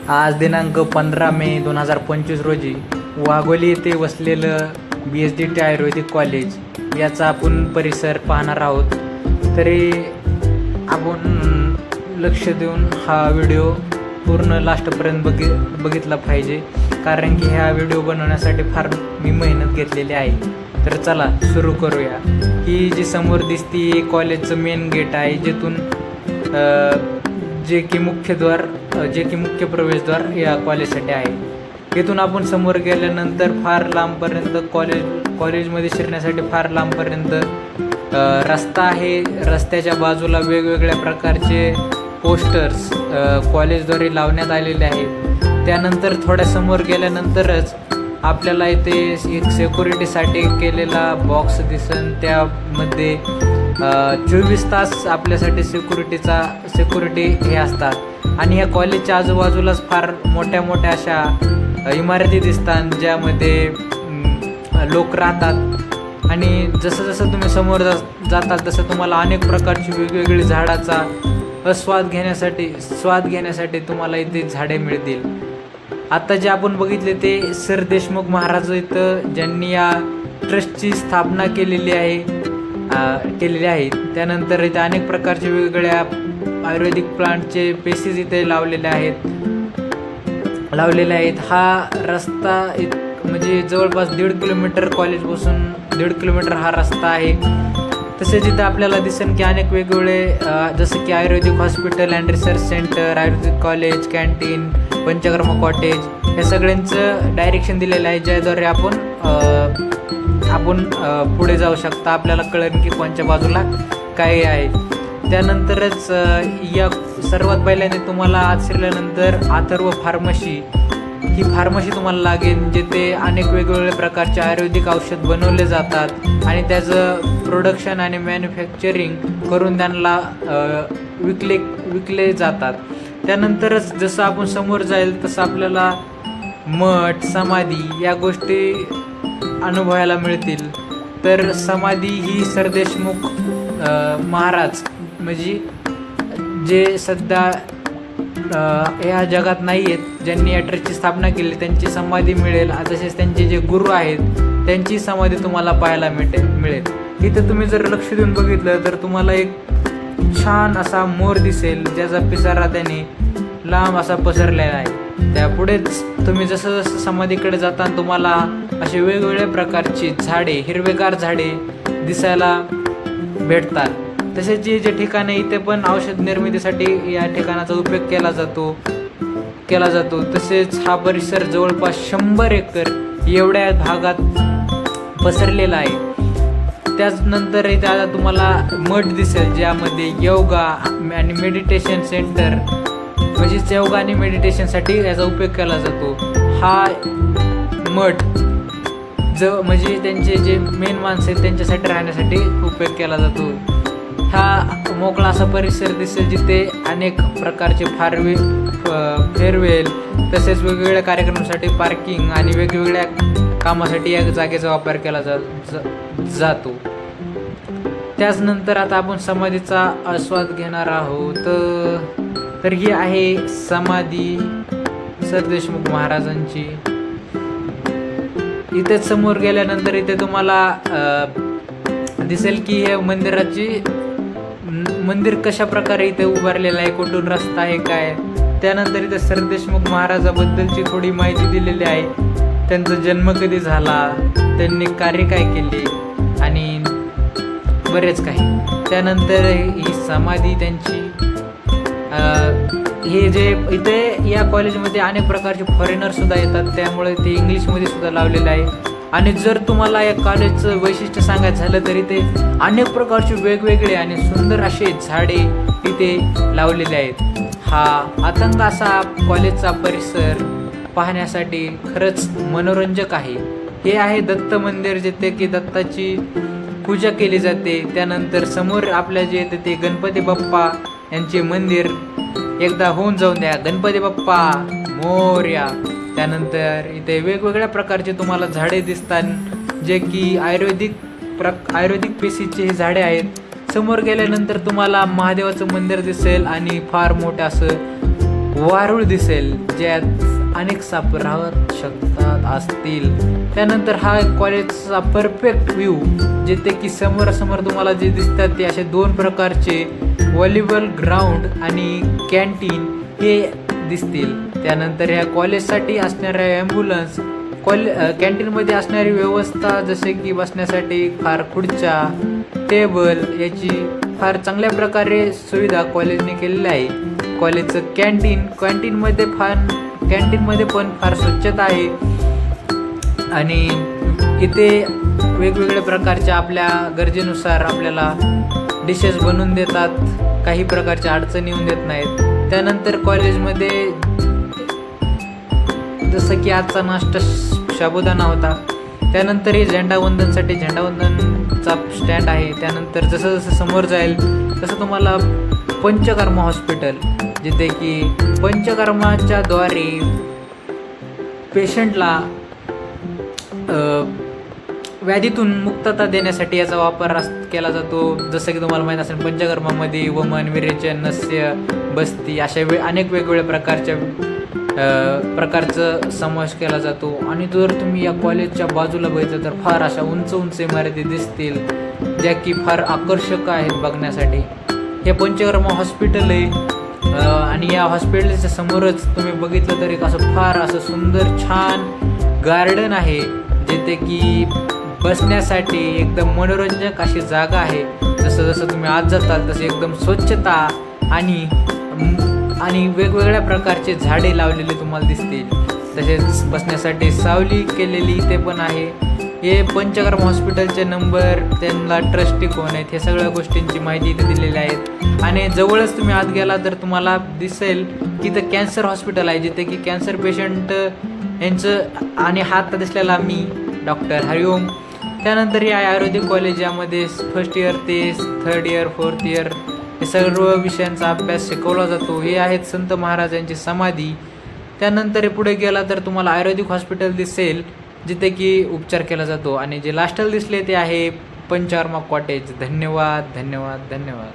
आज दिनांक 15 मे 2025 रोजी वाघोली येथे वसलेलं BSDT आयुर्वेदिक कॉलेज याचा आपण परिसर पाहणार आहोत. तरी आपण लक्ष देऊन हा व्हिडिओ पूर्ण लास्टपर्यंत बघितला पाहिजे, कारण की ह्या व्हिडिओ बनवण्यासाठी फार मी मेहनत घेतलेली आहे. तर चला सुरू करूया. ही जी समोर दिसती कॉलेजचं मेन गेट आहे, जिथून जे की मुख्य प्रवेशद्वार या कॉलेजसाठी आहे. इथून आपण समोर गेल्यानंतर फार लांबपर्यंत कॉलेजमध्ये शिरण्यासाठी फार लांबपर्यंत रस्ता आहे. रस्त्याच्या बाजूला वेगवेगळ्या प्रकारचे पोस्टर्स कॉलेजद्वारे लावण्यात आलेले आहेत. त्यानंतर थोड्या समोर गेल्यानंतरच आपल्याला इथे एक सिक्युरिटीसाठी केलेला बॉक्स दिसन. त्यामध्ये 24 तास आपल्यासाठी सिक्युरिटी हे असतात. आणि ह्या कॉलेजच्या आजूबाजूलाच फार मोठ्या मोठ्या अशा इमारती दिसतात, ज्यामध्ये लोक राहतात. आणि जसं जसं तुम्ही समोर जातात तसं तुम्हाला अनेक प्रकारची वेगवेगळी झाडाचा स्वाद घेण्यासाठी तुम्हाला इथे झाडे मिळतील. आता जे आपण बघितले ते सर देशमुख महाराज इथं ज्यांनी या ट्रस्टची स्थापना केलेली आहे. त्यानंतर इथे अनेक प्रकारचे वेगवेगळ्या आयुर्वेदिक प्लांटचे पेसीस इथे लावलेले आहेत. हा रस्ता म्हणजे जवळपास 1.5 किलोमीटर कॉलेजपासून 1.5 किलोमीटर हा रस्ता आहे. तसेच इथं आपल्याला दिसेल की अनेक वेगवेगळे जसं की ayurvedic hospital and research centre, ayurvedic college, canteen, panchakarma cottage हे सगळ्यांचं डायरेक्शन दिलेलं आहे, ज्याद्वारे आपण पुढे जाऊ शकता. आपल्याला कळेल की कोणत्या बाजूला काय आहे. त्यानंतरच या सर्वात पहिल्यांदा तुम्हाला आत शिरल्यानंतर अथर्व फार्मसी ही फार्मसी तुम्हाला लागेल, जिथे अनेक वेगवेगळ्या प्रकारचे आयुर्वेदिक औषध बनवले जातात आणि त्याचं प्रोडक्शन आणि मॅन्युफॅक्चरिंग करून त्यांना विकले जातात. त्यानंतरच जसं आपण समोर जाईल तसं आपल्याला मठ, समाधी या गोष्टी अनुभवायला मिळतील. तर समाधी ही सर देशमुख महाराज म्हणजे जे सध्या या जगात नाही आहेत, ज्यांनी या ट्रस्टची स्थापना केली, त्यांची समाधी मिळेल. तसेच त्यांचे जे गुरु आहेत त्यांची समाधी तुम्हाला पाहायला मिळेल. इथं तुम्ही जर लक्ष देऊन बघितलं तर तुम्हाला एक छान असा मोर दिसेल, ज्याचा पिसारा त्याने लांब असा पसरलेला आहे. त्यापुढेच तुम्ही जसं जसं समाधीकडे जाता तुम्हाला असे वेगवेगळ्या प्रकारची झाडे, हिरवेगार झाडे दिसायला भेटतात. तसेच जे ठिकाणे इथे पण औषध निर्मितीसाठी या ठिकाणाचा उपयोग केला जातो. तसेच हा परिसर जवळपास 100 एकर एवढ्या भागात पसरलेला आहे. त्याचनंतर इथे आता तुम्हाला मठ दिसेल, ज्यामध्ये योगा आणि मेडिटेशन सेंटर म्हणजेच योगा आणि मेडिटेशनसाठी याचा उपयोग केला जातो. हा मठ म्हणजे त्यांचे जे मेन माणसं आहेत त्यांच्यासाठी राहण्यासाठी उपयोग केला जातो. हा मोकळा असा परिसर दिसेल, जिथे अनेक प्रकारचे फेअरवेल तसेच वेगवेगळ्या कार्यक्रमासाठी पार्किंग आणि वेगवेगळ्या कामासाठी या जागेचा वापर केला जातो. त्याचनंतर आता आपण समाधीचा आस्वाद घेणार आहोत. तर ही आहे समाधी सर देशमुख महाराजांची. इथेच समोर गेल्यानंतर इथे तुम्हाला दिसेल की हे मंदिर कशा प्रकारे इथे उभारलेलं आहे, कुठून रस्ता आहे काय. त्यानंतर इथे सर देशमुख महाराजाबद्दलची थोडी माहिती दिलेली आहे. त्यांचा जन्म कधी झाला, त्यांनी कार्य काय केले आणि बरेच काही. त्यानंतर ही समाधी त्यांची. हे जे इथे या कॉलेजमध्ये अनेक प्रकारचे फॉरेनर सुद्धा येतात, त्यामुळे ते इंग्लिशमध्ये सुद्धा लावलेलं आहे. आणि जर तुम्हाला या कॉलेजचं वैशिष्ट्य सांगायचं झालं तर इथे अनेक प्रकारचे वेगवेगळे आणि सुंदर असे झाडे इथे लावलेले आहेत. हा अथंग असा कॉलेजचा परिसर पाहण्यासाठी खरंच मनोरंजक आहे. हे आहे दत्त मंदिर, जिथे की दत्ताची पूजा केली जाते. त्यानंतर समोर आपल्या जे येते ते गणपती बाप्पा यांचे मंदिर. एकदा होऊन जाऊन द्या, गणपती बाप्पा मोरया. त्यानंतर इथे वेगवेगळ्या प्रकारचे तुम्हाला झाडे दिसतात, जे की आयुर्वेदिक पेशीचे हे झाडे आहेत. समोर गेल्यानंतर तुम्हाला महादेवाचं मंदिर दिसेल आणि फार मोठं असं वारूळ दिसेल, ज्यात अनेक साप राहत शकतात असतील. त्यानंतर हा कॉलेजचा परफेक्ट व्ह्यू, जिथे की समोरासमोर तुम्हाला जे दिसतात ते असे 2 प्रकारचे व्हॉलीबॉल ग्राउंड आणि कॅन्टीन हे दिसतील. त्यानंतर ह्या कॉलेजसाठी असणाऱ्या ॲम्ब्युलन्स, कॅन्टीनमध्ये असणारी व्यवस्था जसे की बसण्यासाठी फार खुर्च्या, टेबल याची फार चांगल्या प्रकारे सुविधा कॉलेजने केलेली आहे. कॉलेजचं कॅन्टीनमध्ये पण फार स्वच्छता आहे आणि इथे वेगवेगळ्या प्रकारच्या आपल्या गरजेनुसार आपल्याला डिशेस बनवून देतात, काही प्रकारच्या अडचणी येऊन देत नाहीत. त्यानंतर कॉलेजमध्ये जसं की आजचा नाश्ता साबुदाणा होता. त्यानंतर हे झेंडावंदनसाठी झेंडावंदनचा स्टँड आहे. त्यानंतर जसं जसं समोर जाईल तसं तुम्हाला पंचकर्मा हॉस्पिटल, जिथे की पंचकर्माच्या द्वारे पेशंटला व्याधीतून मुक्तता देण्यासाठी याचा वापर केला जातो. जसं की तुम्हाला माहीत असेल, पंचकर्मामध्ये वमन, विरेचन, नस्य, बस्ती अशा अनेक वेगवेगळ्या प्रकारचं समावेश केला जातो. आणि जर तुम्ही या कॉलेजच्या बाजूला बघितलं तर फार अशा उंच उंच इमारती दिसतील, ज्या की फार आकर्षक आहेत बघण्यासाठी. हे पंचकर्मा हॉस्पिटल आहे आणि या हॉस्पिटलच्या समोरच तुम्ही बघितलं तर एक असं फार असं सुंदर छान गार्डन आहे, जिथे की बसण्यासाठी एकदम मनोरंजक अशी जागा आहे. जसं जसं तुम्ही आत जाताल तसे एकदम स्वच्छता आणि वेगवेगळ्या प्रकारचे झाडे लावलेले तुम्हाला दिसतील. तसेच बसण्यासाठी सावली केलेली ते पण आहे. हे पंचकर्मा हॉस्पिटलचे नंबर, त्यांना ट्रस्टी कोण आहेत, हे सगळ्या गोष्टींची माहिती इथे दिलेली आहेत. आणि जवळच तुम्ही आत गेला तर तुम्हाला दिसेल की इथं कॅन्सर हॉस्पिटल आहे, जिथे की कॅन्सर पेशंट यांचं आणि हात दिसलेला मी डॉक्टर हरिओम. त्यानंतर या आयुर्वेदिक कॉलेज, यामध्ये फर्स्ट इयर ते 3rd इयर 4th इयर हे सर्व विषयांचा अभ्यास शिकवला जातो. हे आहेत संत महाराजांची समाधी. त्यानंतर पुढे गेला तर तुम्हाला आयुर्वेदिक हॉस्पिटल दिसेल, जिथे की उपचार केला जातो. आणि जे लास्टला दिसले ते आहे पंचकर्मा कॉटेज. धन्यवाद धन्यवाद धन्यवाद.